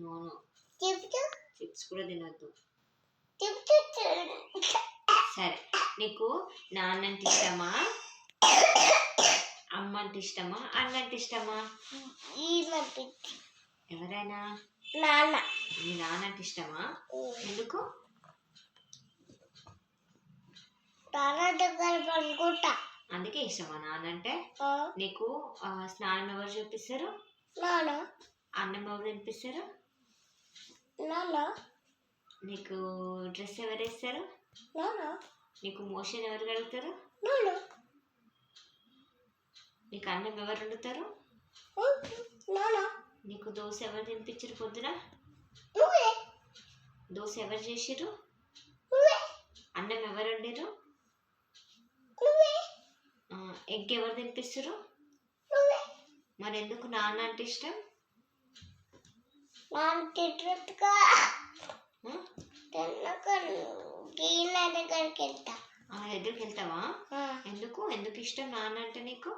నోను chips కూడా తినద్దు. సరే, నీకు నాన్న అంటే ఇష్టమా, అమ్మ అంటే ఇష్టమా, అన్న అంటే ఇష్టమా? ఎవరైనా మీ నాన్న అంటే ఇష్టమా? ఎందుకు? అందుకే ఇష్టమా నాన్న అంటే? నీకు స్నానం ఎవరు చూపిస్తారు? అన్నం ఎవరు తినిపిస్తారు? నీకు డ్రెస్ ఎవరు వేస్తారు? నీకు మోషన్ ఎవరు కడుగుతారు? నీకు అన్నం ఎవరు వండుతారు? నీకు దోశ ఎవరు తినిపించారు పొద్దున? దోశ ఎవరు చేసిర్రు? అన్నం ఎవరు వండిరు? ఎగ్ ఎవరు తినిపిస్తారు? మరి ఎందుకు నాన్న అంటే ఇష్టం? దగ్గరికి వెళ్తావా? ఎందుకు ఇష్టం నాన్న అంటే నీకు?